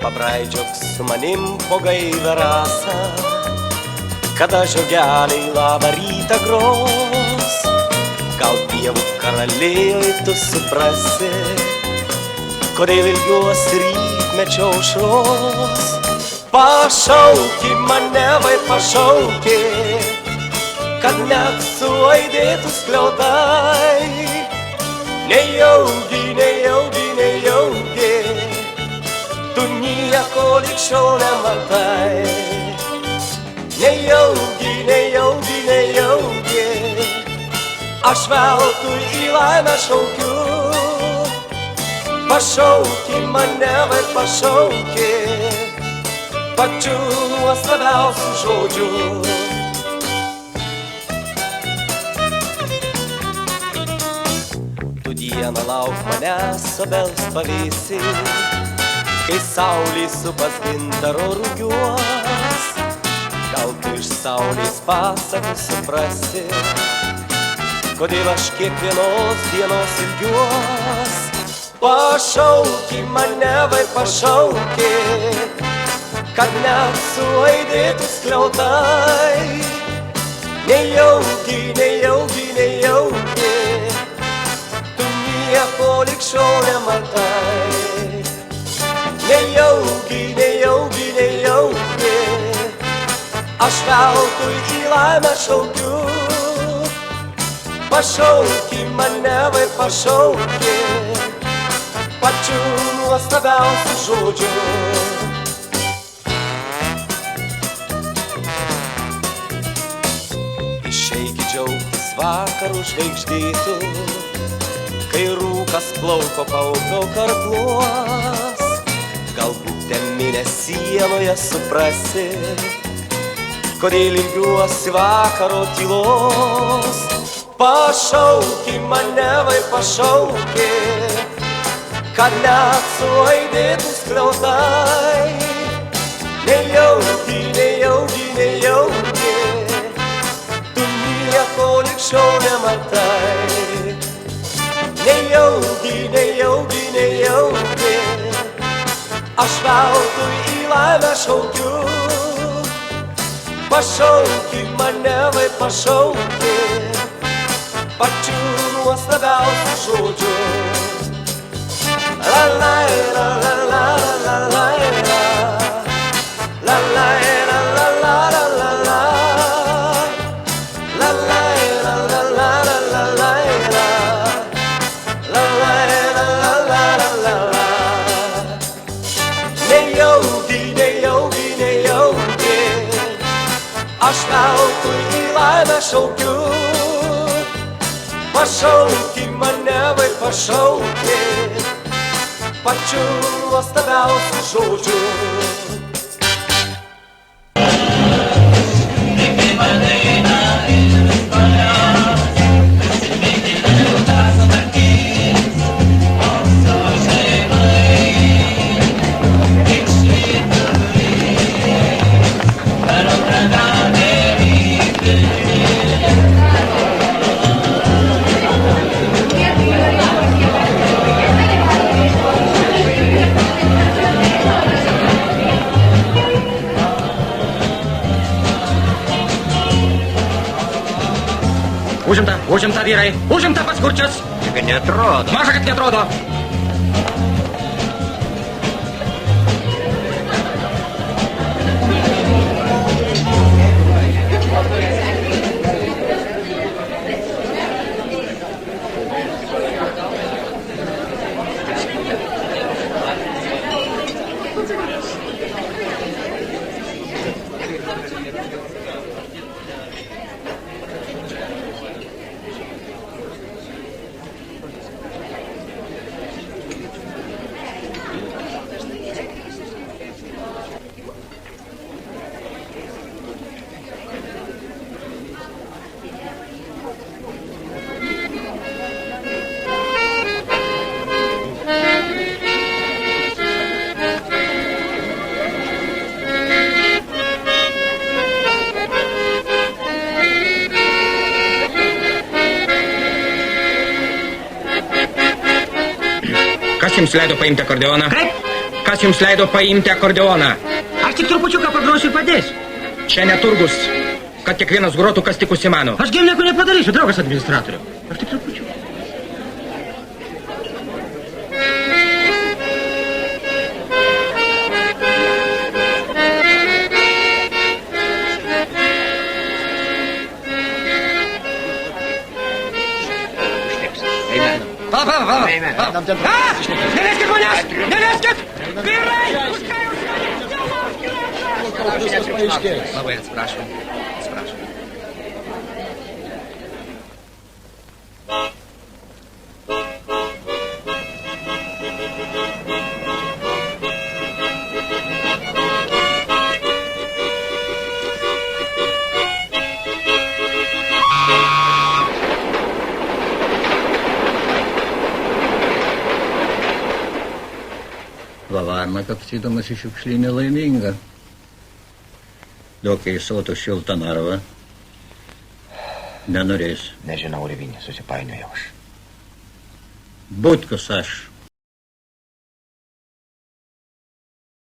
pabraidžiok su manim po gaivę rasą, kada žiogeliai labą rytą gros. Gal dievų karalėjoj tu suprasi, kodėl ilgiuosi rytmečio aušros. Pašauki mane, vai pašauki, kad net suaidėtų skliautai. Nejaugi, nejaugi, nejaugi, tu nieko lig šiol nematai. Nejaugi, nejaugi, nejaugi, aš veltui į laimę šaukiu. Pašauki mane, vai pašauki, pačiu nuostabiausiu žodžiu. Tu dieną lauk manęs obels pavėsi, kai saulė supas gintaro rugiuos. Gal tu iš saulės pasakų suprasi, kodėl aš kiekvienos dienos ilgiuos. Pašauki mane, vai pašauki, kad net suaidėtų skliautai. Nejaugi, nejaugi, nejaugi, tu nieko lig šiol nematai. Nejaugi, nejaugi, nejaugi, aš veltui į laimę šaukiu. Pašauki mane, vai pašauki, pačiu nuostabiausiu žodžiu. Išeiki džiaugtis vakarų žvaigždėtų, kai rūkas plauko paupio karkluos. Galbūt teminė sienoje suprasi, kodėl ilgiuosi vakaro tylos. Pašauki mane, vai pašauki, kad net suaidėtų skliautai. Nejaugi, nejaugi, nejaugi, tu nieko lig šiol nematai. Nejaugi, nejaugi, nejaugi, aš veltui į laimę šaukiu. Pašauki mane, vai pašauki, pačiu nuostabiausiu žodžiu. La la la la la la la la, la la la la la la la, la la la la la la la, la la la la la la. Nejaugi, nejaugi, nejaugi, aš veltui į laimę šaukiu. Pašauki mane, vai pašauki, pačiu nuostabiausiu žodžiu. Užimta vyrai, užimta pats kurčias. Tik neatrodo. Maža, kad neatrodo. Kas jums leido paimti akordeoną? Kaip? Kas jums leido paimti akordeoną? Aš tik trupučiuką pagrosiu ir padėsiu. Čia neturgus, kad kiekvienas grotų, kas tik užsimano. Aš nieko nepadarysiu, draugas administratoriu. Aš tik trupučiuką. Neveskit manęs! Neveskit! Vyrai! Labai atsiprašau. Varna kapstydamas į šiukšlinį laiminga. Dokiai sotų šiltą narvą. Nenorės. Nežinau, Revinė, susipainiojau aš. Butkus aš.